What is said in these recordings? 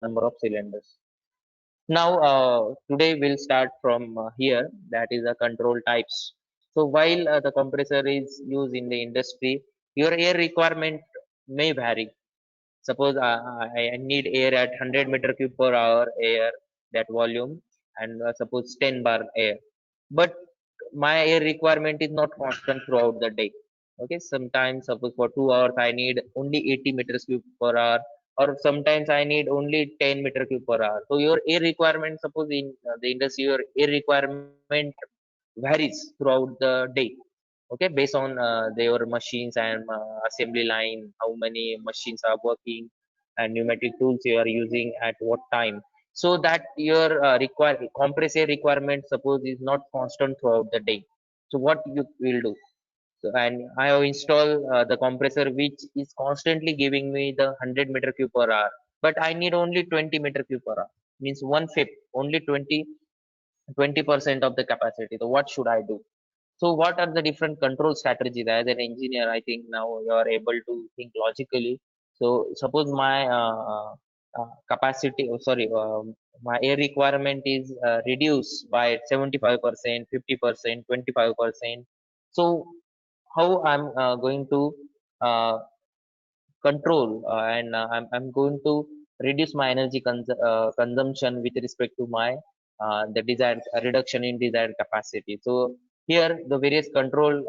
number of cylinders. Now, today we'll start from here, that is the control types. So while the compressor is used in the industry, your air requirement may vary. Suppose I need air at 100 meter cube per hour air, that volume, and suppose 10 bar air. But my air requirement is not constant throughout the day. Okay, sometimes suppose for 2 hours I need only 80 meters cube per hour, or sometimes I need only 10 meter cube per hour. So your air requirement, suppose in the industry, your air requirement varies throughout the day. Okay, based on their machines and assembly line, how many machines are working, and pneumatic tools you are using at what time, so that your compressor requirement suppose is not constant throughout the day. So what you will do? So, and I have installed the compressor which is constantly giving me the 100 meter cube per hour, but I need only 20 meter cube per hour, means one fifth, only 20% of the capacity. So what should I do? So what are the different control strategies? As an engineer, I think now you are able to think logically. So suppose my capacity, oh, sorry, my air requirement is reduced by 75%, 50%, 25%. So how I'm going to uh, control I'm going to reduce my energy consumption with respect to my the desired reduction in desired capacity. So here the various control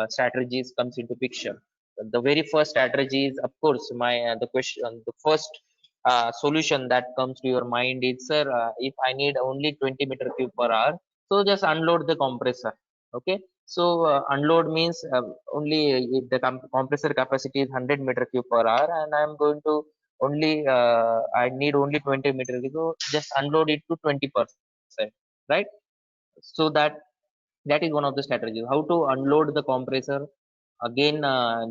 strategies comes into picture. The very first strategy is, of course, my the question, the first solution that comes to your mind is, sir, if I need only 20 meter cube per hour, so just unload the compressor. Okay, so unload means only if the compressor capacity is 100 meter cube per hour, and I'm going to only I need only 20 meter cube, so just unload it to 20%, right? So that is one of the strategies. How to unload the compressor again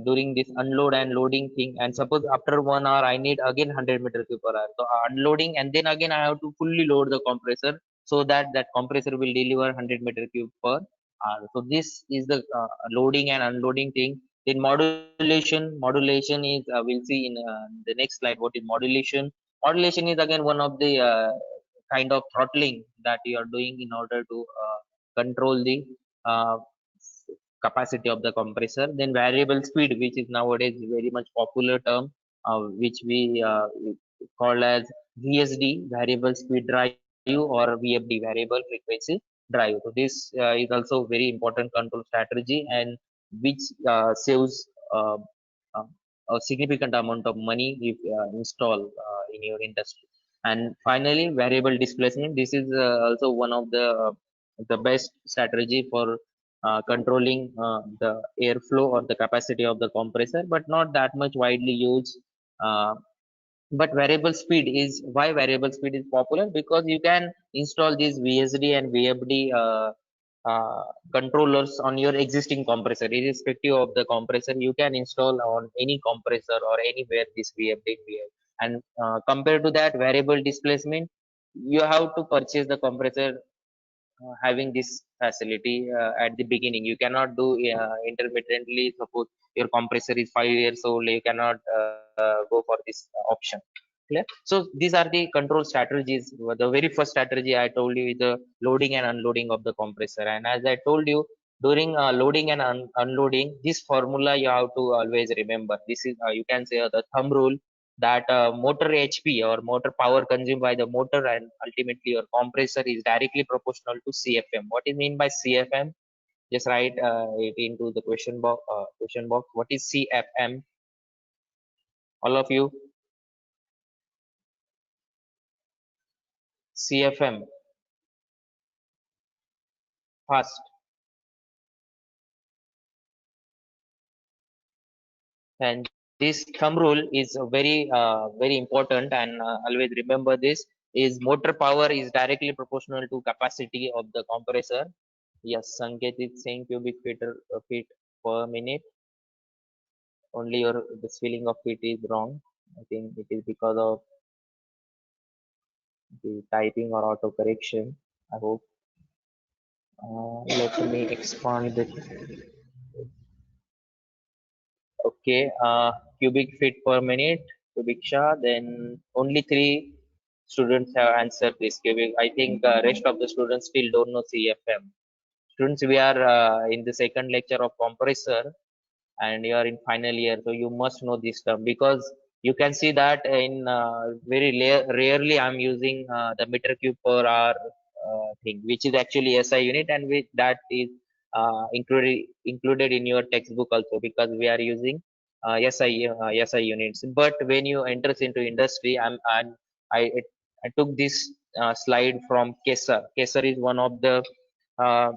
during this unload and loading thing. And suppose after 1 hour I need again 100 meter cube per hour, so unloading, and then again I have to fully load the compressor so that that compressor will deliver 100 meter cube per hour. So this is the loading and unloading thing. Then modulation is we'll see in the next slide what is modulation. Modulation is again one of the kind of throttling that you are doing in order to control the uh, capacity of the compressor. Then variable speed, which is nowadays very much popular term, which we call as VSD, variable speed drive, or VFD, variable frequency drive. So this is also very important control strategy, and which saves uh, a significant amount of money if installed in your industry. And finally, variable displacement. This is also one of the best strategy for controlling the airflow or the capacity of the compressor, but not that much widely used. Uh, but variable speed is why variable speed is popular, because you can install these VSD and VFD uh, controllers on your existing compressor, irrespective of the compressor. You can install on any compressor or anywhere this VFD and VFD. And compared to that, variable displacement, you have to purchase the compressor having this facility at the beginning. You cannot do intermittently. Suppose your compressor is 5 years old, you cannot go for this option. Clear? So these are the control strategies. The very first strategy I told you is the loading and unloading of the compressor. And as I told you, during loading and unloading, this formula you have to always remember. This is you can say the thumb rule, that motor HP or motor power consumed by the motor and ultimately your compressor is directly proportional to CFM. What is mean by CFM? Just write it into the question box. Question box. What is CFM? All of you, CFM fast. And this thumb rule is very important, and always remember this. Is motor power is directly proportional to capacity of the compressor. Yes, Sanket is saying feet per minute. Only your the spelling of it is wrong. I think it is because of the typing or auto correction. I hope. Let me expand it. Okay, cubic feet per minute, cubic sha. Then only three. students have answered this. I think rest of the students still don't know CFM. Students, we are in the second lecture of compressor, and you are in final year, so you must know this term, because you can see that in very rarely I'm using the meter cube per hour thing, which is actually SI unit, and which that is included in your textbook also, because we are using SI units. But when you enters into industry, I I took this slide from Kesar. Kesar is one of the uh,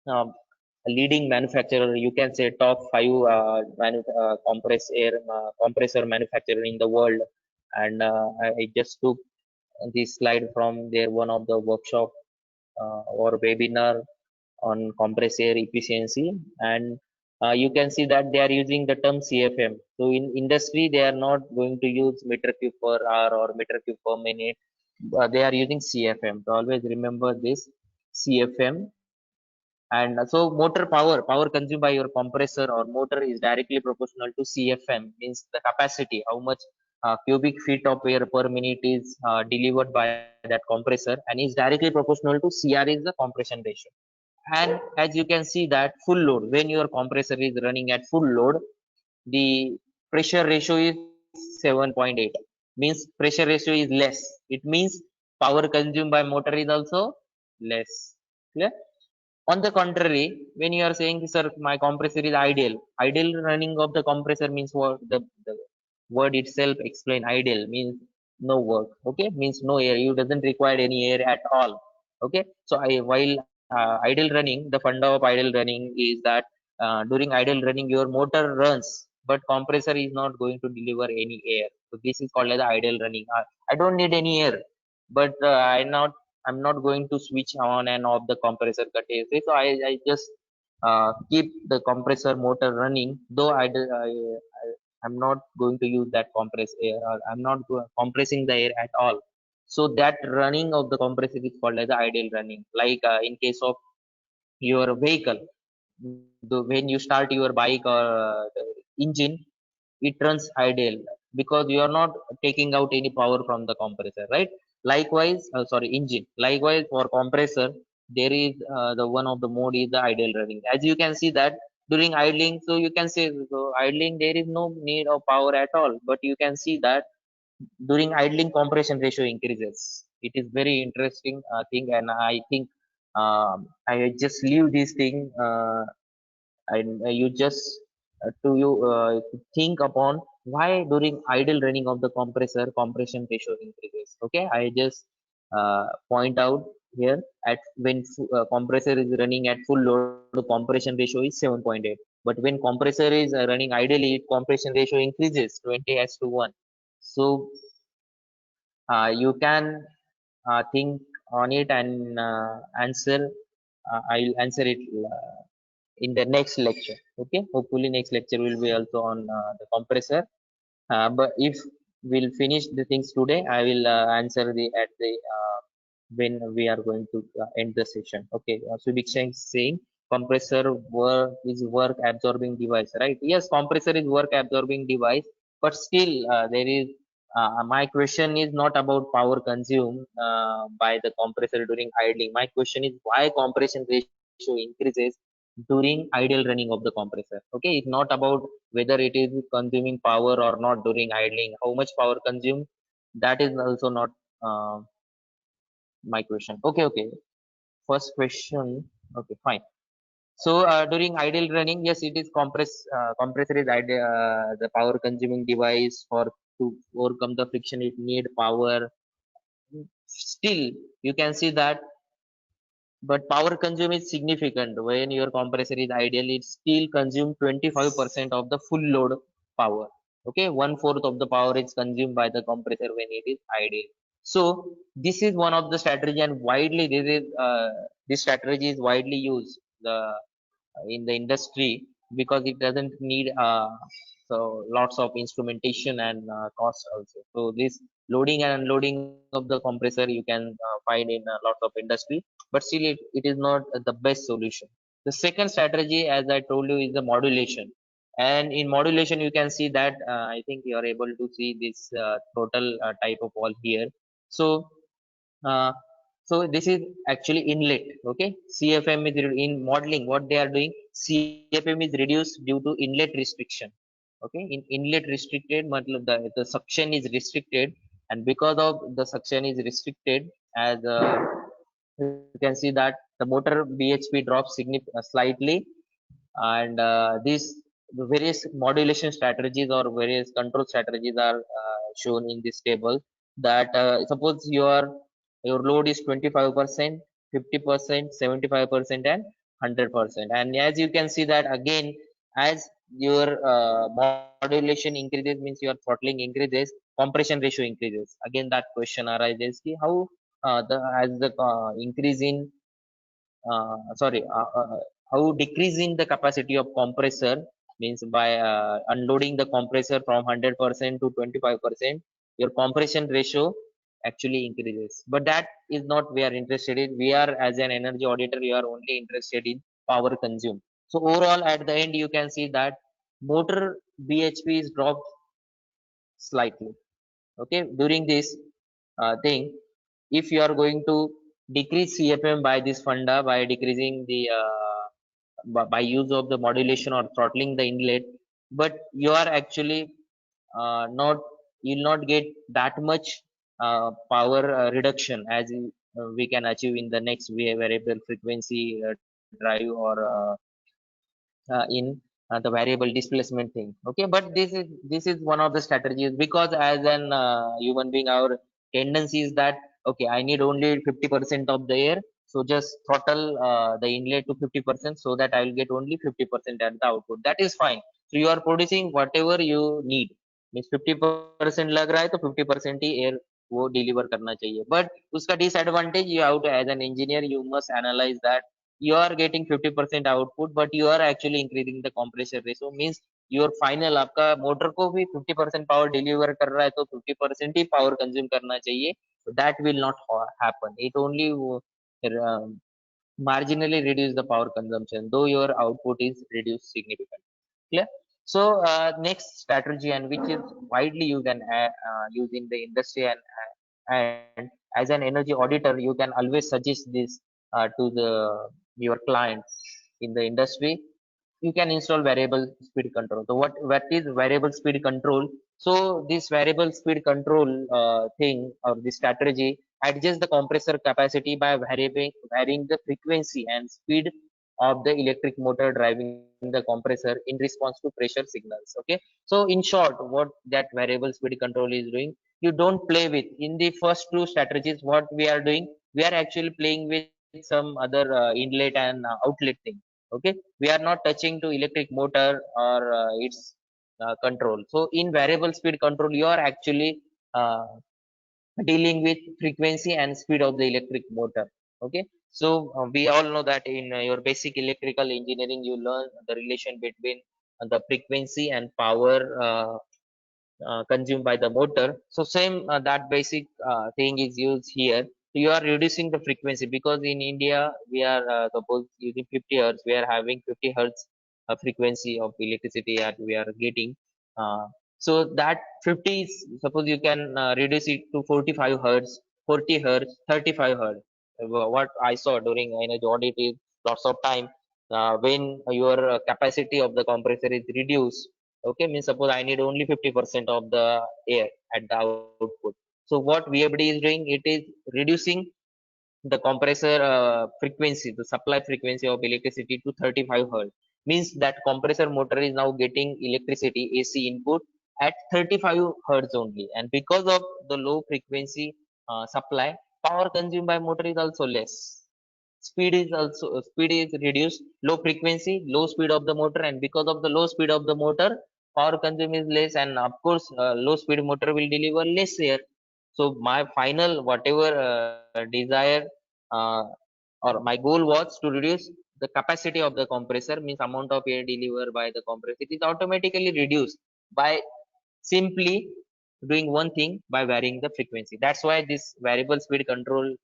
um, leading manufacturer, you can say top five compressor manufacturer in the world. And I just took this slide from their one of the workshop or webinar on compressed air efficiency. And you can see that they are using the term CFM. So in industry they are not going to use meter cube per hour or meter cube per minute. They are using CFM. So always remember this CFM. And so motor power consumed by your compressor or motor is directly proportional to CFM, means the capacity, how much cubic feet of air per minute is delivered by that compressor, and is directly proportional to CR, is the compression ratio. And as you can see that full load, when your compressor is running at full load, the pressure ratio is 7.8, means pressure ratio is less. It means power consumed by motor is also less. Clear? On the contrary, when you are saying, sir, my compressor is ideal, ideal running of the compressor means what? The word itself explain ideal means no work. Okay, means no air. You doesn't require any air at all. Okay, so while idle running, the funda of idle running is that during idle running your motor runs, but compressor is not going to deliver any air. So this is called as idle running. I don't need any air, but I'm not going to switch on and off the compressor continuously. So I just keep the compressor motor running, though I'm not going to use that compressed air, or I'm not compressing the air at all. So that running of the compressor is called as the ideal running. Like in case of your vehicle, when you start your bike or the engine, it runs ideal because you are not taking out any power from the compressor, right? Likewise, sorry, engine. Likewise, for compressor, there is the one of the mode is the ideal running. As you can see that during idling, so you can say, so idling there is no need of power at all, but you can see that during idling compression ratio increases. It is very interesting thing, and I think I just leave this thing. And you just to you to think upon why during idle running of the compressor compression ratio increases. Okay, I just point out here, at when compressor is running at full load, the compression ratio is 7.8, but when compressor is running ideally, compression ratio increases 20 as to 1. So you can think on it and answer. I'll answer it in the next lecture. Okay, hopefully next lecture will be also on the compressor. But if we'll finish the things today, I will answer the at the when we are going to end the session. Okay, so Diksha is saying compressor work absorbing device, right? Yes, compressor is work absorbing device, but still there is my question is not about power consumed by the compressor during idling. My question is why compression ratio increases during idle running of the compressor. Okay, it's not about whether it is consuming power or not during idling. How much power consumed, that is also not uh, my question. Okay, okay. First question. Okay, fine. So during idle running, yes, it is compressor is the power consuming device for to overcome the friction. It need power. Still, you can see that, but power consume is significant. When your compressor is ideal, it still consume 25% of the full load power. Okay, one fourth of the power is consumed by the compressor when it is ideal. So this is one of the strategy, and widely this strategy is widely used in the industry, because it doesn't need so lots of instrumentation and cost also. So this loading and unloading of the compressor you can find in lots of industry, but still it is not the best solution. The second strategy, as I told you, is the modulation. And in modulation you can see that I think you are able to see this total type of wall here. So uh, so this is actually inlet. Okay, CFM is in modeling. What they are doing, CFM is reduced due to inlet restriction. Okay, in inlet restricted, matlab the suction is restricted, and because of the suction is restricted, as you can see that the motor BHP drops slightly, and these various modulation strategies or various control strategies are shown in this table. That suppose your load is 25%, 50%, 75%, and 100%. And as you can see that again, as your modulation increases, means your throttling increases, compression ratio increases. Again, that question arises: ki how the as the increase in sorry how decreasing the capacity of compressor, means by unloading the compressor from 100% to 25%, your compression ratio actually increases. But that is not we are interested in. We are, as an energy auditor, we are only interested in power consumed. So overall at the end you can see that motor BHP is dropped slightly. Okay, during this thing, if you are going to decrease CFM by this funda, by decreasing the by use of the modulation or throttling the inlet, but you are actually not, you'll not get that much power reduction as we can achieve in the next variable frequency drive, or in the variable displacement thing. Okay, but this is one of the strategies, because as an human being, our tendency is that okay, I need only 50% of the air, so just throttle the inlet to 50% so that I will get only 50% at the output. That is fine. So you are producing whatever you need, means 50% लग रहा है तो 50% ही air वो deliver करना चाहिए. But उसका disadvantage, you have to, as an engineer you must analyze that you are getting 50% output, but you are actually increasing the compressor ratio, means your final आपका motor को भी 50% पावर डिलीवर कर रहा है, तो 50% ही पावर कंज्यूम करना चाहिए. That will not happen. It only marginally reduce the power consumption, though your output is reduced significantly. Clear? So next strategy, and which is widely you can use in the industry, and as an energy auditor you can always suggest this to the your clients in the industry. You can install variable speed control. So what is variable speed control? So this variable speed control thing, or this strategy, adjusts the compressor capacity by varying the frequency and speed of the electric motor driving the compressor in response to pressure signals. Okay, so in short, what that variable speed control is doing, you don't play with in the first two strategies. What we are doing, we are actually playing with some other inlet and outlet thing. Okay, we are not touching to electric motor or its control. So in variable speed control you are actually uh, dealing with frequency and speed of the electric motor. Okay, so we all know that in your basic electrical engineering you learn the relation between the frequency and power consumed by the motor. So same that basic thing is used here. You are reducing the frequency, because in India we are suppose using 50 hertz, we are having 50 hertz frequency of electricity that we are getting. uh, so that 50 is, suppose you can reduce it to 45 hertz, 40 hertz, 35 hertz. What I saw during energy audit is lots of time when your capacity of the compressor is reduced. Okay, means suppose I need only 50% of the air at the output. So what VFD is doing, it is reducing the compressor frequency, the supply frequency of electricity to 35 hertz. Means that compressor motor is now getting electricity AC input at 35 hertz only, and because of the low frequency supply, power consumed by motor is also less. Speed is reduced, low frequency, low speed of the motor, and because of the low speed of the motor, power consumed is less, and of course low speed motor will deliver less air. So my final whatever desire uh, or my goal was to reduce the capacity of the compressor, means amount of air delivered by the compressor, it is automatically reduced by simply doing one thing, by varying the frequency. That's why this variable speed control,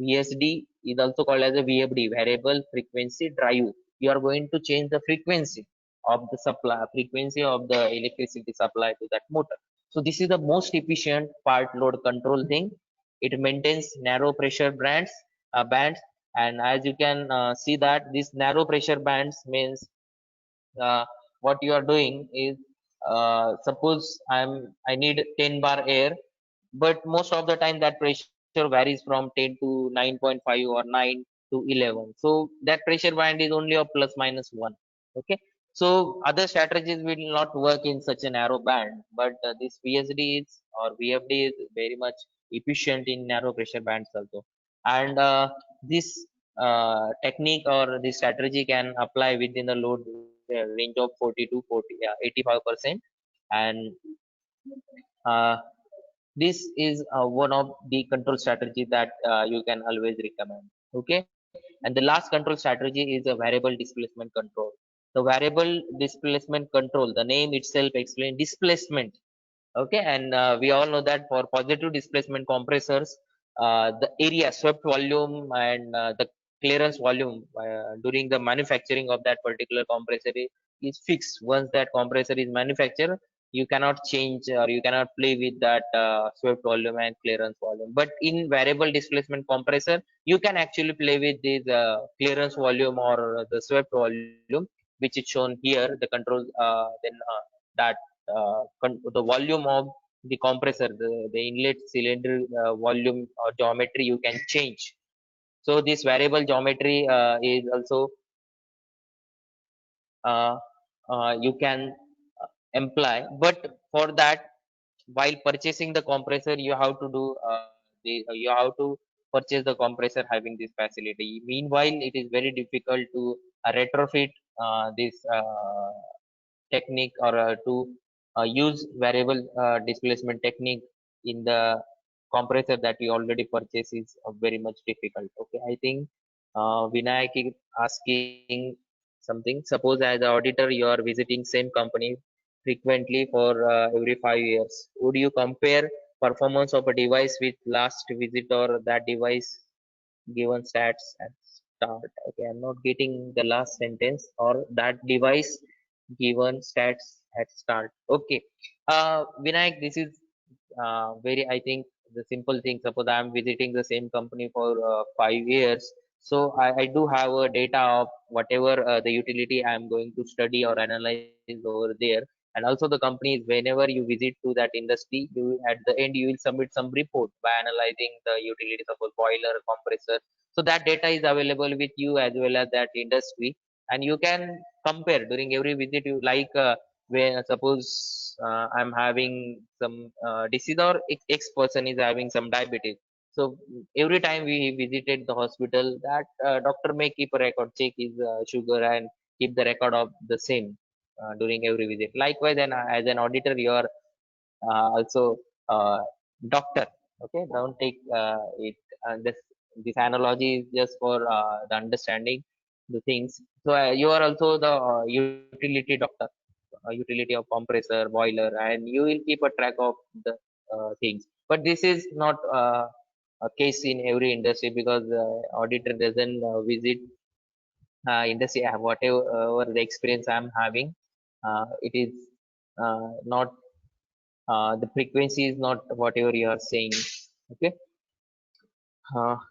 VSD, is also called as a VFD, variable frequency drive. You are going to change the frequency of the supply, frequency of the electricity supply to that motor. So this is the most efficient part load control thing It maintains narrow pressure bands, and as you can see that this narrow pressure bands means uh, what you are doing is, suppose I need 10 bar air, but most of the time that pressure varies from 10 to 9.5 or 9 to 11. So that pressure band is only of plus minus 1. Okay. So other strategies will not work in such a narrow band, but this VSD is or VFD is very much efficient in narrow pressure bands also. And this technique or this strategy can apply within the load range of 40 to 40, 85%. And uh, this is one of the control strategy that you can always recommend. Okay. And the last control strategy is a variable displacement control. The variable displacement control, the name itself explains displacement. Okay. And we all know that for positive displacement compressors, the area swept volume and the clearance volume during the manufacturing of that particular compressor is fixed. Once that compressor is manufactured, you cannot change or you cannot play with that swept volume and clearance volume. But in variable displacement compressor, you can actually play with this clearance volume or the swept volume, which is shown here. The control, then that the volume of the compressor, the inlet cylinder volume or geometry you can change. So this variable geometry is also uh, you can employ. But for that, while purchasing the compressor, you have to do you have to purchase the compressor having this facility. Meanwhile, it is very difficult to retrofit this technique or to use variable displacement technique in the compressor that we already purchased is very much difficult. Okay, I think Vinayak is asking something. Suppose as an auditor you are visiting same company frequently for every 5 years. Would you compare performance of a device with last visit or that device given stats at start? Okay, I'm not getting the last sentence. Or that device given stats at start. Okay. Vinayak, this is very, I think, the simple thing. Suppose I'm visiting the same company for 5 years. So I do have a data of whatever the utility I'm going to study or analyze over there. And also the companies, whenever you visit to that industry, you at the end you will submit some report by analyzing the utility, suppose boiler, compressor. So that data is available with you as well as that industry, and you can compare during every visit. You like where suppose I'm having some disease, or X person is having some diabetes. So every time we visited the hospital, that doctor may keep a record, check his sugar and keep the record of the same during every visit. Likewise, and as an auditor, you are also uh, doctor. Okay, don't take it. This analogy is just for the understanding the things. So you are also the utility doctor, utility of compressor, boiler, and you will keep a track of the things. But this is not a case in every industry, because auditor doesn't visit industry. Whatever the experience I'm having, it is not the frequency is not whatever you are saying. Okay.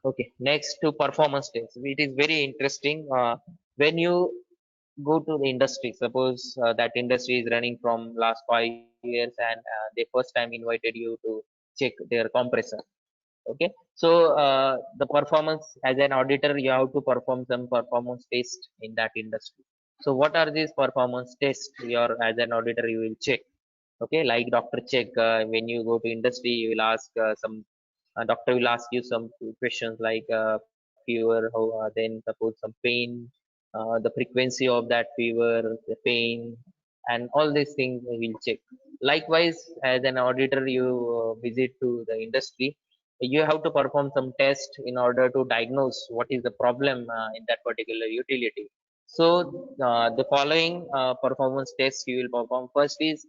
Okay, next to performance test. It is very interesting. When you go to the industry, suppose that industry is running from last 5 years, and they first time invited you to check their compressor. Okay. So the performance, as an auditor, you have to perform some performance test in that industry. So what are these performance tests? Your As an auditor you will check. Okay, like doctor check, when you go to industry you will ask some doctor will ask you some questions like fever, how then suppose some pain, the frequency of that fever, the pain, and all these things we will check. Likewise, as an auditor you visit to the industry, you have to perform some test in order to diagnose what is the problem in that particular utility. So the following performance tests you will perform. First is,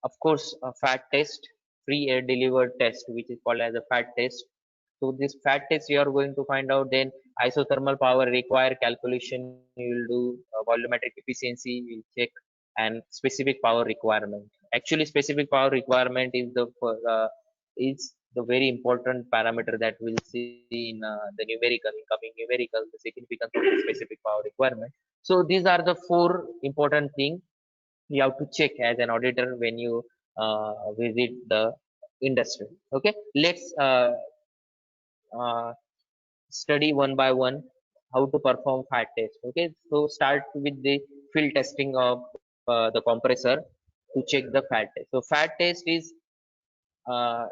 of course, a fat test, free air delivered test, which is called as a fat test. So this fat test you are going to find out. Then isothermal power require calculation you will do, volumetric efficiency you will check, and specific power requirement. Actually, specific power requirement is the is the very important parameter that we'll see in the numerical, incoming numerical, the significance of the specific power requirement. So these are the four important things you have to check as an auditor when you visit the industry. Okay, let's uh, study one by one how to perform fat test. Okay, so start with the field testing of the compressor to check the fat test. So fat test is uh,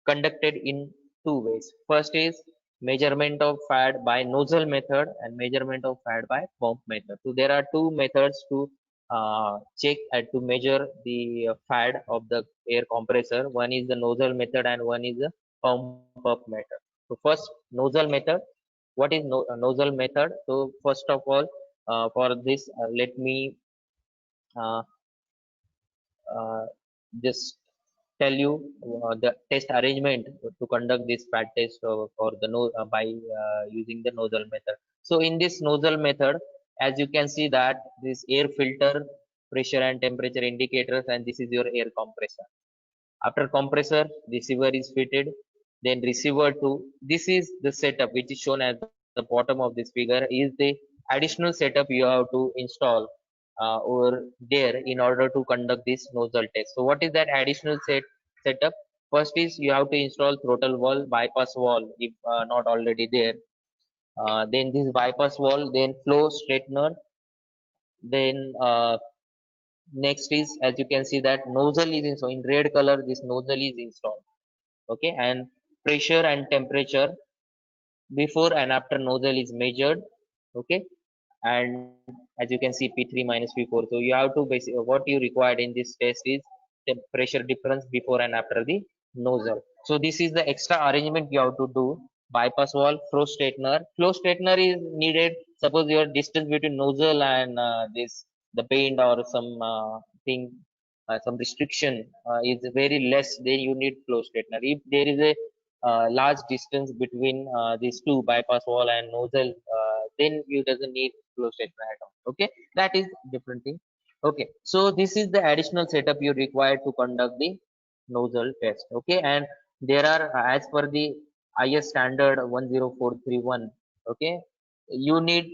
conducted in two ways. First is measurement of fat by nozzle method and measurement of fat by pump method. So there are two methods to check and to measure the fat of the air compressor. One is the nozzle method and one is the pump up method. So first nozzle method. What is nozzle method? So first of all, for this, let me uh, uh, just tell you the test arrangement to conduct this fat test for the by using the nozzle method. So in this nozzle method, as you can see that this air filter, pressure and temperature indicators, and this is your air compressor. After compressor, receiver is fitted, then receiver to this is the setup which is shown at the bottom of this figure is the additional setup you have to install over there in order to conduct this nozzle test. So what is that additional setup? First is you have to install throttle valve, bypass valve if not already there. Then this bypass valve, then flow straightener, then next is as you can see that nozzle is installed in red color. This nozzle is installed. Okay, and pressure and temperature before and after nozzle is measured. Okay, and as you can see P3 minus P4. So you have to basically what you required in this test is the pressure difference before and after the nozzle. So this is the extra arrangement you have to do. Bypass valve, flow straightener. Flow straightener is needed. Suppose your distance between nozzle and this the paint or some thing, some restriction is very less. Then you need flow straightener. If there is a large distance between these two bypass wall and nozzle, then you doesn't need flow straightener at all. Okay, that is different thing. Okay, so this is the additional setup you require to conduct the nozzle test. Okay, and there are as per the IS standard 10431. Okay, you need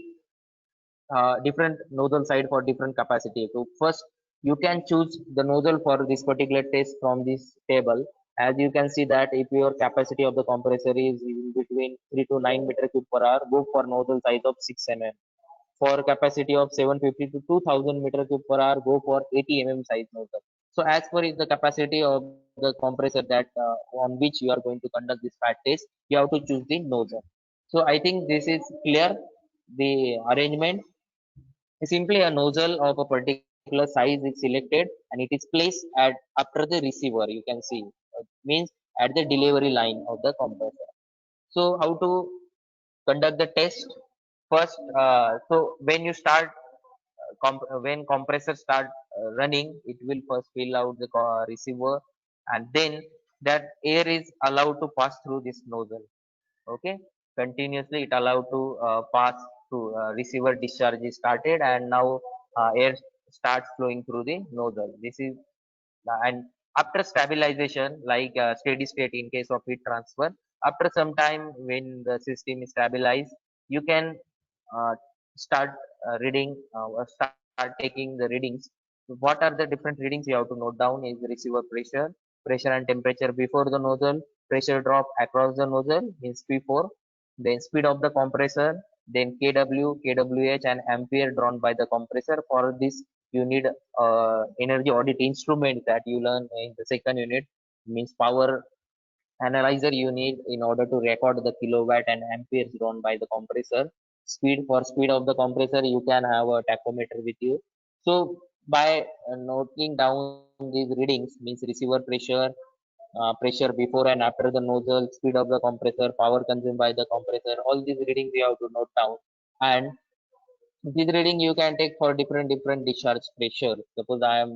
different nozzle side for different capacity. So first you can choose the nozzle for this particular test from this table. As you can see that if your capacity of the compressor is in between 3 to 9 meter cube per hour, go for nozzle size of 6 mm. For capacity of 750 to 2000 meter cube per hour, go for 80 mm size nozzle. So as per the capacity of the compressor that on which you are going to conduct this fat test, you have to choose the nozzle. So I think this is clear. The arrangement simply a nozzle of a particular size is selected and it is placed at after the receiver. You can see means at the delivery line of the compressor. So how to conduct the test? First, so when you start when compressor start running, it will first fill out the receiver, and then that air is allowed to pass through this nozzle. Okay, continuously it allowed to pass through receiver discharge is started, and now air starts flowing through the nozzle. This is and after stabilization, like steady state in case of heat transfer, after some time when the system is stabilized, you can uh, start reading or start taking the readings. What are the different readings you have to note down is receiver pressure, pressure and temperature before the nozzle, pressure drop across the nozzle means P4, then speed of the compressor, then kW, kWh and ampere drawn by the compressor. For this you need energy audit instrument that you learn in the second unit, means power analyzer you need in order to record the kilowatt and amperes drawn by the compressor. Speed, for speed of the compressor you can have a tachometer with you. So by noting down these readings means receiver pressure, pressure before and after the nozzle, speed of the compressor, power consumed by the compressor, all these readings you have to note down. And this reading you can take for different discharge pressure. Suppose I am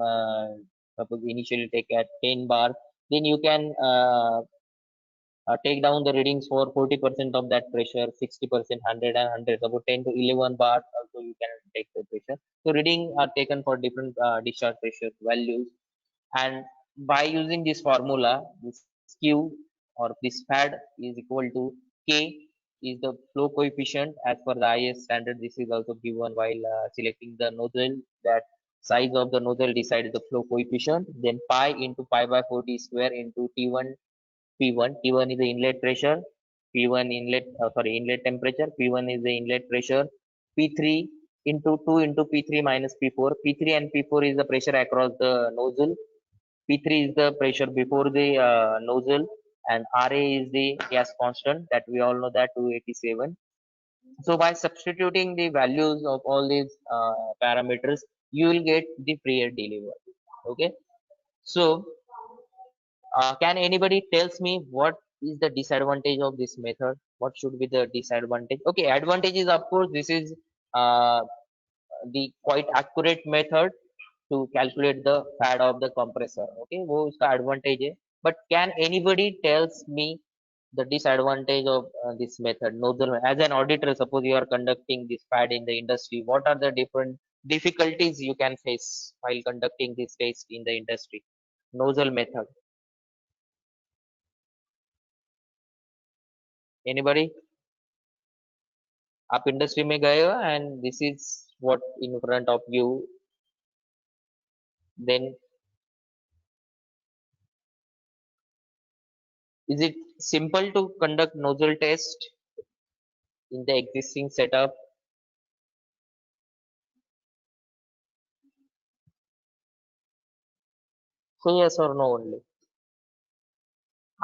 suppose initially take at 10 bar, then you can take down the readings for 40% of that pressure, 60%, 100 and 100. About 10 to 11 bar also you can take the pressure. So reading are taken for different discharge pressure values, and by using this formula, this Q or this pad is equal to K is the flow coefficient as per the IS standard. This is also given while selecting the nozzle, that size of the nozzle decides the flow coefficient. Then pi into pi by 4 d square into T1 P1. T1 is the inlet pressure. P1 inlet temperature. P1 is the inlet pressure. P3 into 2 into P3 minus P4. P3 and P4 is the pressure across the nozzle. P3 is the pressure before the nozzle, and RA is the gas constant that we all know, that 287. So by substituting the values of all these parameters, you will get the free air delivered. Okay. So can anybody tells me what is the disadvantage of this method? What should be the disadvantage? Okay, advantage is of course this is uh, the quite accurate method to calculate the pad of the compressor. Okay, वो उसका advantage है. But can anybody tells me the disadvantage of this method? Nozzle, as an auditor, suppose you are conducting this pad in the industry, what are the different difficulties you can face while conducting this test in the industry? Nozzle method. Anybody? आप industry में गए हो and this is what in front of you, then is it simple to conduct nozzle test in the existing setup? So yes or no only.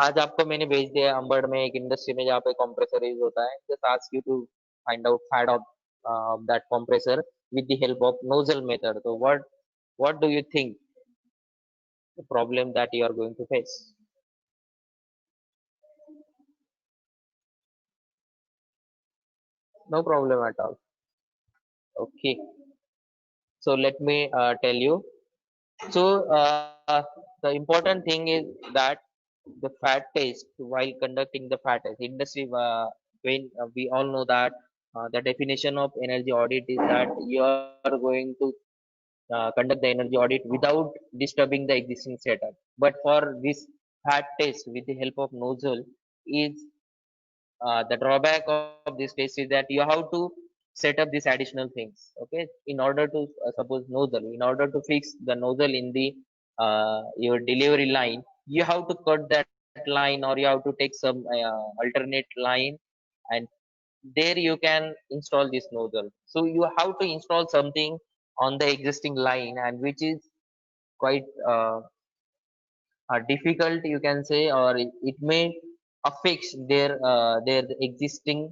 आज आपको मैंने भेज दिया अंबड़ में एक इंडस्ट्री में जहाँ पे compressor यूज होता है, just ask you to find out fat of that compressor with the help of nozzle method. So what do you think the problem that you are going to face? No problem at all. Okay, so let me tell you. So the important thing is that the fat test, while conducting the fat test, industry, when we all know that the definition of energy audit is that you are going to conduct the energy audit without disturbing the existing setup. But for this fat test with the help of nozzle, is the drawback of this test is that you have to set up these additional things. Okay, in order to suppose nozzle, in order to fix the nozzle in the your delivery line, you have to cut that line, or you have to take some alternate line, and there you can install this nozzle. So you have to install something on the existing line, and which is quite difficult, you can say, or it may affect their existing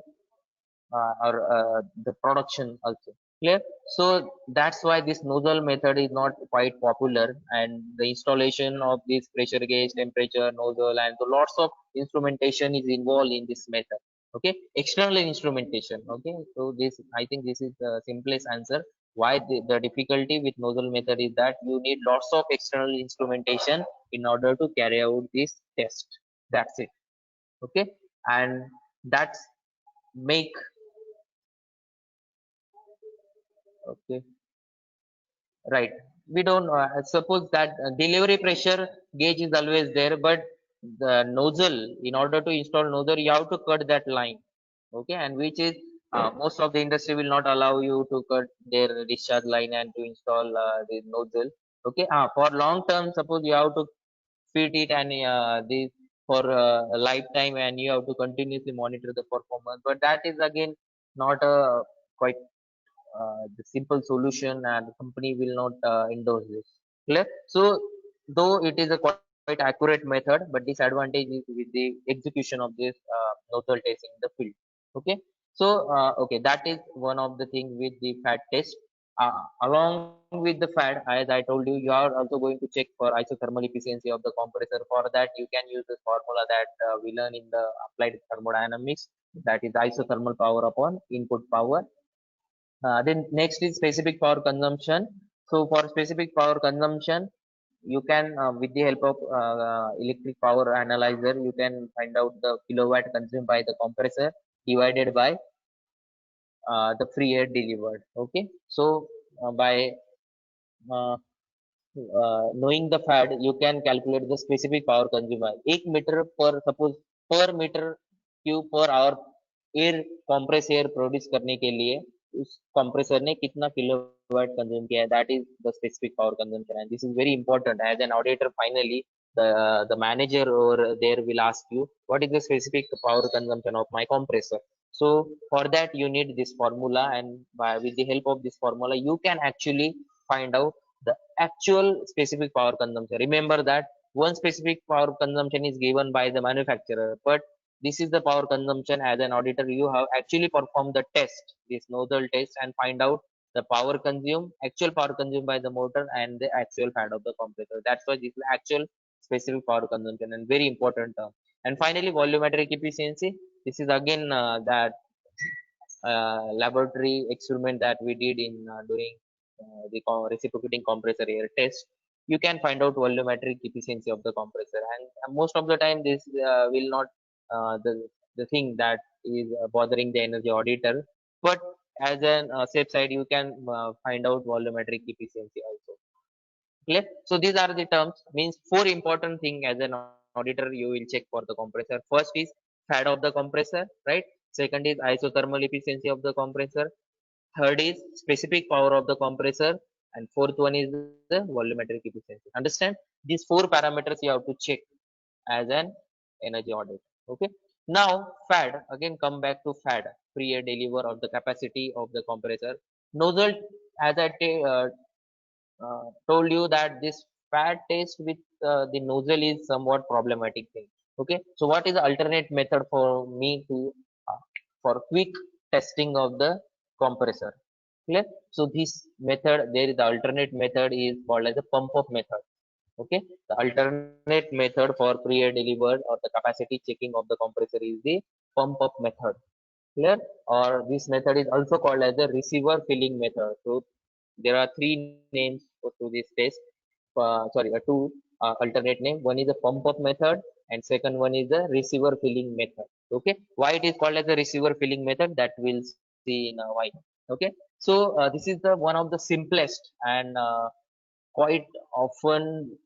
or the production also. Clear? So that's why this nozzle method is not quite popular, and the installation of this pressure gauge, temperature, nozzle, and so lots of instrumentation is involved in this method. Okay, external instrumentation. Okay, so this, I think this is the simplest answer why the difficulty with nozzle method is that you need lots of external instrumentation in order to carry out this test. That's it. Okay, and that's make. Okay, right. We don't suppose that delivery pressure gauge is always there, but the nozzle, in order to install nozzle, you have to cut that line. Okay, and which is most of the industry will not allow you to cut their discharge line and to install the nozzle. Okay, for long term, suppose you have to fit it, and this for a lifetime, and you have to continuously monitor the performance, but that is again not a quite the simple solution, and the company will not endorse this. Clear? So though it is a quite accurate method, but disadvantage is with the execution of this nozzle test in the field. Okay, so okay, that is one of the thing with the fat test. Along with the fat, as I told you, you are also going to check for isothermal efficiency of the compressor. For that, you can use this formula that we learn in the applied thermodynamics, that is isothermal power upon input power. Then next is specific power consumption. So for specific power consumption, you can, with the help of electric power analyzer, you can find out the kilowatt consumed by the compressor divided by the free air delivered. Okay, so by uh, knowing the FAD, you can calculate the specific power consumer. 1 meter per, suppose per meter cube per hour air compress air produce करने के लिए उस compressor ने कितना kilowatt consume किया है, that is the specific power consumption. And this is very important as an auditor. Finally the manager over there will ask you what is the specific power consumption of my compressor. So for that you need this formula, and with the help of this formula you can actually find out the actual specific power consumption. Remember that one specific power consumption is given by the manufacturer, but this is the power consumption. As an auditor, you have actually performed the test, this nozzle test, and find out the power consumed, actual power consumed by the motor and the actual FAD of the compressor. That's why this is actual specific power consumption and very important term. And finally, volumetric efficiency. This is again that laboratory experiment that we did in during the reciprocating compressor air test. You can find out volumetric efficiency of the compressor, and most of the time this will not the thing that is bothering the energy auditor. But as an safe side, you can find out volumetric efficiency also. Clear? So these are the terms. Means four important thing as an auditor you will check for the compressor. First is FAD of the compressor, right? Second is isothermal efficiency of the compressor. Third is specific power of the compressor, and fourth one is the volumetric efficiency. Understand? These four parameters you have to check as an energy audit. Okay. Now FAD, again come back to FAD, free air deliver of the capacity of the compressor. Nozzle, as I told you that this FAD test with the nozzle is somewhat problematic thing. Okay, so what is the alternate method for me to for quick testing of the compressor? Clear? So this method, there is the alternate method is called as a pump up method. Okay, the alternate method for pre-air delivered or the capacity checking of the compressor is the pump up method. Clear? Or this method is also called as the receiver filling method. So there are three names to this test. Sorry, two alternate name. One is the pump up method, and second one is the receiver filling method. Okay, why it is called as the receiver filling method, that we'll see in a while. Okay, so this is the one of the simplest and quite often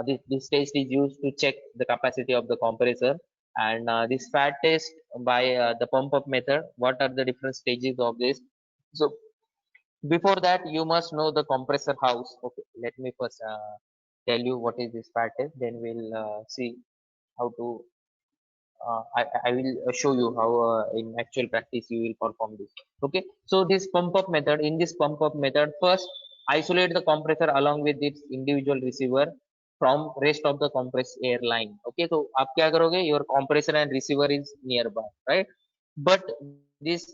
this test is used to check the capacity of the compressor. And this FAT test by the pump up method, what are the different stages of this? So before that you must know the compressor house. Okay, let me first tell you what is this FAT test, then we'll see how to I will show you how in actual practice you will perform this. Okay, so this pump up method, in this pump up method, first isolate the compressor along with its individual receiver from rest of the compressed air line. Okay, so आप क्या करोगे, your compressor and receiver is nearby, right? But this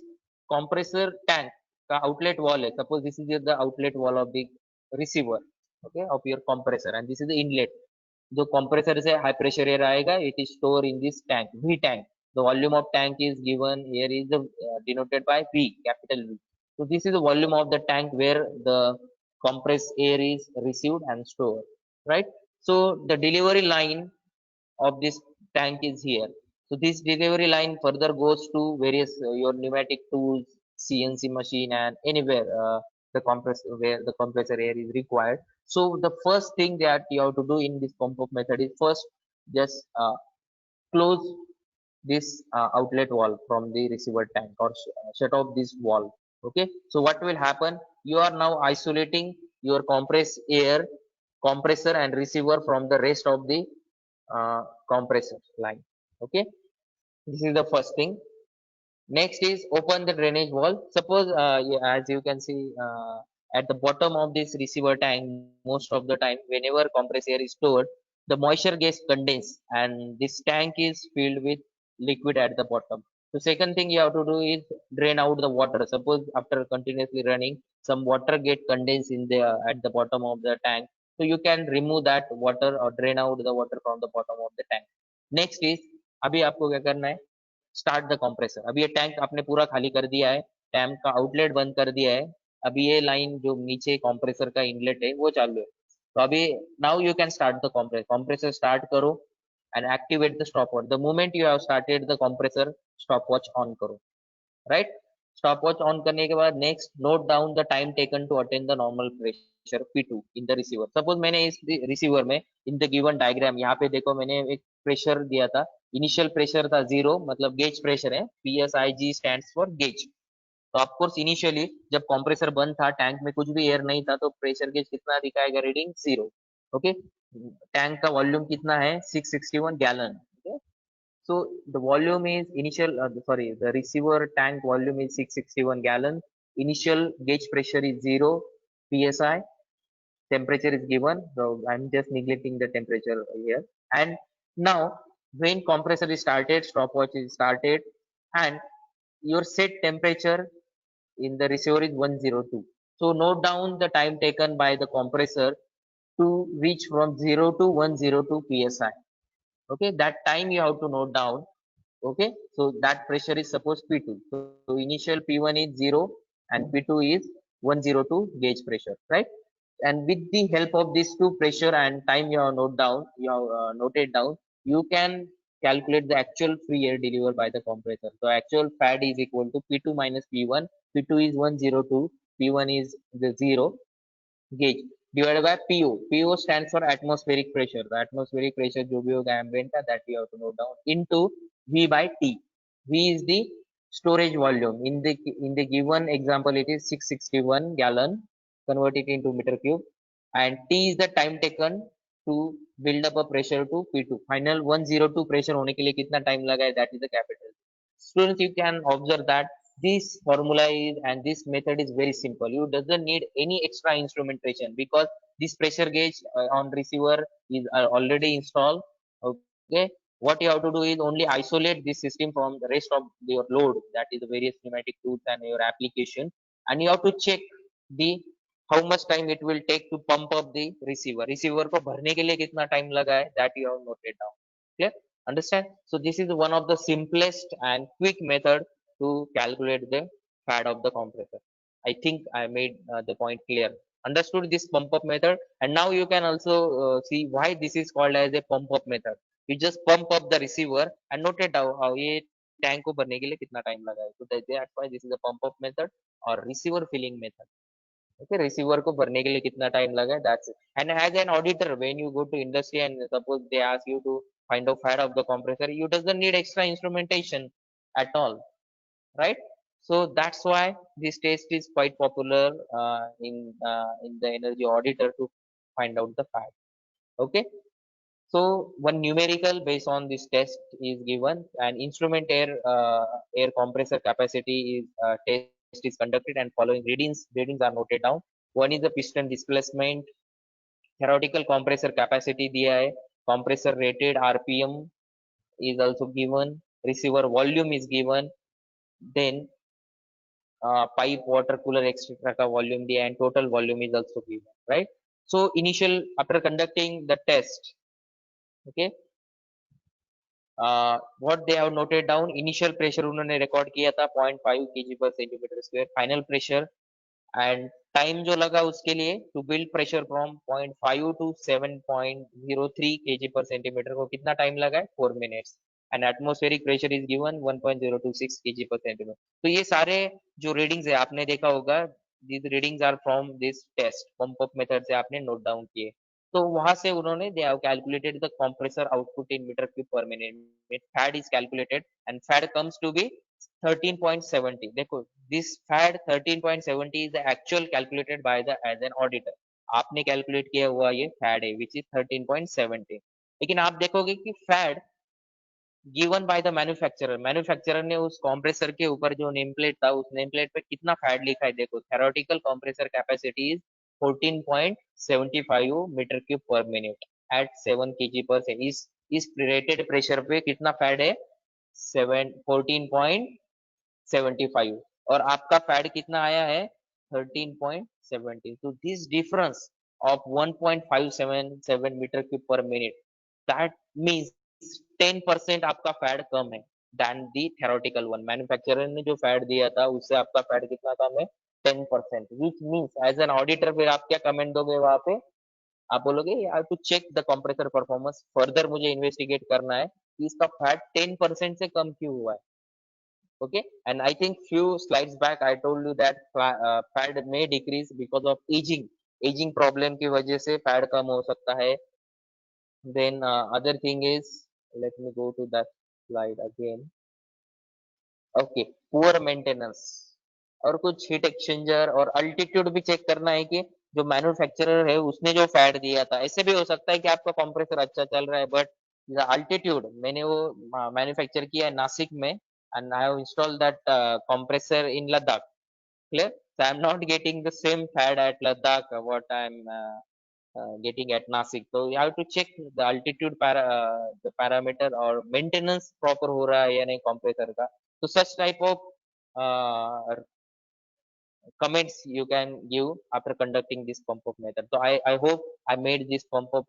compressor tank का outlet wall है, suppose this is the outlet wall of the receiver, okay, of your compressor, and this is the inlet. जो compressor से high pressure air आएगा, it is stored in this tank, V tank. The volume of tank is given here is the denoted by V, capital V. So this is the volume of the tank where the compressed air is received and stored, right? So the delivery line of this tank is here. So this delivery line further goes to various your pneumatic tools, CNC machine, and anywhere the compressor where the compressor air is required. So the first thing that you have to do in this pump up method is first just close this outlet wall from the receiver tank, or shut off this wall. Okay. So what will happen? You are now isolating your compressed air, compressor and receiver from the rest of the compressor line. Okay, this is the first thing. Next is open the drainage wall. Suppose as you can see at the bottom of this receiver tank, most of the time whenever compressed air is stored, the moisture gets condensed and this tank is filled with liquid at the bottom. So second thing you have to do is drain out the water. Suppose after continuously running, some water get condensed in the at the bottom of the tank, so you can remove that water or drain out the water from the bottom of the tank. Next is अभी आपको क्या करना है, start the compressor. अभी ये tank आपने पूरा खाली कर दिया है, टैंक का आउटलेट बंद कर दिया है, अभी ये लाइन जो नीचे कंप्रेसर का इनलेट है वो चालू है. तो अभी now you can start the compressor. Compressor start करो and activate the stopwatch. The moment you have started the compressor, stopwatch on करो, right? Stopwatch on करने के बाद next note down the time taken to attain the normal pressure. P2 in the receiver. Suppose मैंने इस receiver में in the given diagram यहाँ पे देखो मैंने एक pressure दिया था, initial pressure था 0 मतलब gauge pressure है, PSIG stands for gauge. तो ऑफ कोर्स इनिशियली जब कंप्रेसर बंद था टैंक में कुछ भी एयर नहीं था तो प्रेशर गेज कितना दिखाएगा रीडिंग 0. ओके, टैंक का वॉल्यूम कितना है 661 gallon. Okay, so the volume is initial sorry the receiver tank volume is 661 gallon. Initial gauge pressure is 0 psi. Temperature is given, so I'm just neglecting the temperature here. And now when compressor is started, stopwatch is started, and your set temperature in the receiver is 102. So note down the time taken by the compressor to reach from 0 to 102 psi. Okay, that time you have to note down. Okay, so that pressure is suppose P2. So initial P1 is 0 and P2 is 102 gauge pressure, right? And with the help of these two pressure and time you have noted down, you can calculate the actual free air delivered by the compressor. So actual FAD is equal to P2 minus P1. P2 is 102, P1 is the 0 gauge divided by PO. PO stands for atmospheric pressure. The atmospheric pressure जो भी होगा ambient का that we have to note down into V by T. V is the storage volume. In the given example, it is 661 gallon. Convert it into meter cube. And T is the time taken to build up a pressure to P2. Final 102 pressure होने के लिए कितना time लगा है that is the capital. Students, you can observe that this formula is and this method is very simple. You doesn't need any extra instrumentation because this pressure gauge on receiver is already installed. Okay, what you have to do is only isolate this system from the rest of your load, that is the various pneumatic tools and your application, and you have to check the how much time it will take to pump up the receiver को भरने के लिए कितना time लगा है that you have noted down. Clear? Understand? So this is one of the simplest and quick method to calculate the FAD of the compressor. I think I made the point clear. Understood this pump up method, and now you can also see why this is called as a pump up method. You just pump up the receiver and note it down how ये tank को भरने के लिए कितना time लगा है. So that's why this is a pump up method or receiver filling method. Okay, receiver को भरने के लिए कितना time लगा है, that's it. And as an auditor, when you go to industry and suppose they ask you to find out FAD of the compressor, you doesn't need extra instrumentation at all, right? So that's why this test is quite popular in the energy auditor to find out the FAD. Okay, so one numerical based on this test is given, and instrument air compressor capacity is test is conducted, and following readings are noted down. One is the piston displacement, theoretical compressor capacity दिया है, compressor rated RPM is also given, receiver volume is given, then pipe water cooler etc का volume दिया है, and total volume is also given, right? So initial after conducting the test, okay, what they have noted down, initial pressure उन्होंने record किया था 0.5 kg per centimeter square, final pressure and time जो लगा उसके लिए to build pressure from 0.5 to 7.03 kg per centimeter को कितना time लगा है 4 minutes, and atmospheric pressure is given 1.026 kg per centimeter. तो ये सारे जो readings है आपने देखा होगा, these readings are from this test pump up method से आपने note down किए. तो वहां से उन्होंने they have calculated the compressor output in meter cube per minute. FAD is calculated and FAD comes to be 13.70. देखो this FAD 13.70 is the actual calculated by the as an auditor. आपने calculate किया हुआ ये FAD है which is 13.70. लेकिन आप देखोगे कि FAD given by the manufacturer ने उस compressor के ऊपर जो नेम प्लेट था उस नेम प्लेट पे कितना FAD लिखा है देखो, theoretical compressor capacity is 14.75 metre cube per minute at 7 kg per second. इस रेटेड प्रेशर पे कितना FAD है 14.75 और आपका FAD कितना आया है 13.70. So this difference of 1.577 metre cube per minute, that means 10% आपका FAD कम है than the theoretical one. Manufacturer ने जो FAD दिया था उससे आपका FAD कितना कम है 10%, which means as an auditor फिर आप क्या कमेंट दोगे वहां पे, आप बोलोगे I have to check the compressor performance further, मुझे इन्वेस्टिगेट करना है कि इसका फैट 10% से कम क्यों हुआ है. Okay, and I think few slides back I told you that fat may decrease because of aging. Ageing problem की वजह से फैड कम हो सकता है. Then other thing is, let me go to that slide again. Okay, poor maintenance और कुछ heat exchanger और altitude भी चेक करना है कि जो मैन्युफैक्चरर है उसने जो फैट दिया था. ऐसे भी हो सकता है कि आपका कंप्रेसर अच्छा चल रहा है बट अल्टीट्यूड मैंने वो मैन्युफैक्चर किया है नासिक में and I have installed that compressor in Ladakh. Clear? So I'm not getting the same fad at Ladakh what I'm getting at Nasik. So you have to check the altitude the parameter or maintenance proper हो रहा है या नहीं compressor का. So such type of comments you can give after conducting this pump up method. So I hope I made this pump up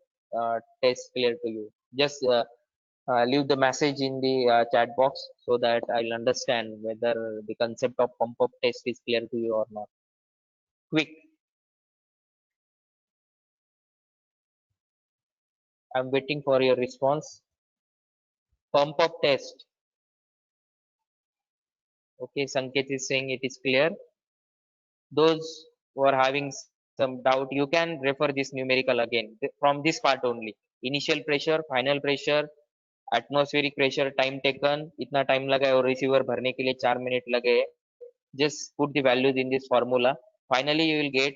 test clear to you. Just leave the message in the chat box so that I'll understand whether the concept of pump up test is clear to you or not. Quick, I'm waiting for your response. Pump up test. Okay, Sanket is saying it is clear. Those who are having some doubt, you can refer this numerical again from this part only. Initial pressure, final pressure, atmospheric pressure, time taken, इतना time लगा है और receiver भरने के लिए 4 minute लगे. Just put the values in this formula. Finally, you will get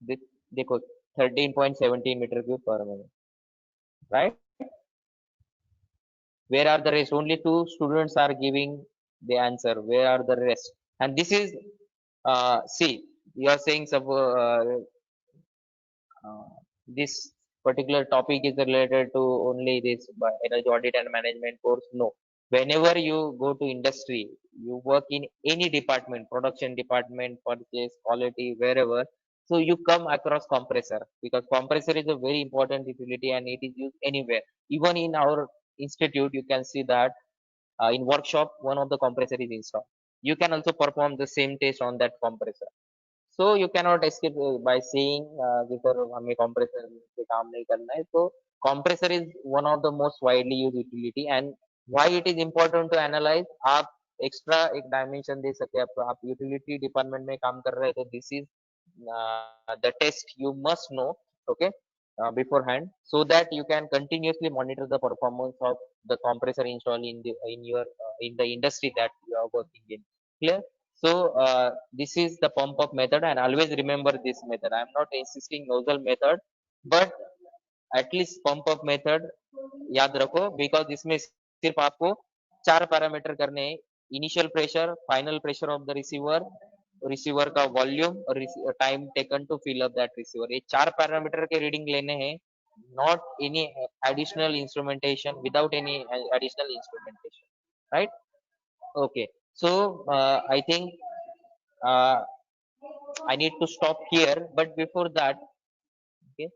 this, देखो 13.17 meter cube per minute, right? Where are the rest? Only two students are giving the answer. Where are the rest? And this is, see, you are saying this particular topic is related to only this energy audit and management course. No. Whenever you go to industry, you work in any department, production department, purchase, quality, wherever. So you come across compressor because compressor is a very important utility and it is used anywhere. Even in our institute, you can see that in workshop, one of the compressor is installed. You can also perform the same test on that compressor. So you cannot escape by saying कि sir हमें compressor से काम नहीं करना है. So compressor is one of the most widely used utility and why it is important to analyze. आप extra एक dimension दे सकते हैं. आप utility department में काम कर रहे हैं तो this is the test you must know, okay, beforehand so that you can continuously monitor the performance of the compressor installed in your in the industry that you are working in. Clear? So this is the pump up method and always remember this method. I am not insisting nozzle method, but at least pump up method याद रखो because इसमें सिर्फ आपको चार parameter करने हैं. Initial pressure, final pressure of the receiver, receiver का volume और time taken to fill up that receiver. ये चार पैरामीटर के रीडिंग लेने हैं. Not any additional instrumentation, without any additional instrumentation, right? Okay, so I think uh, I need to stop here, but before that, okay,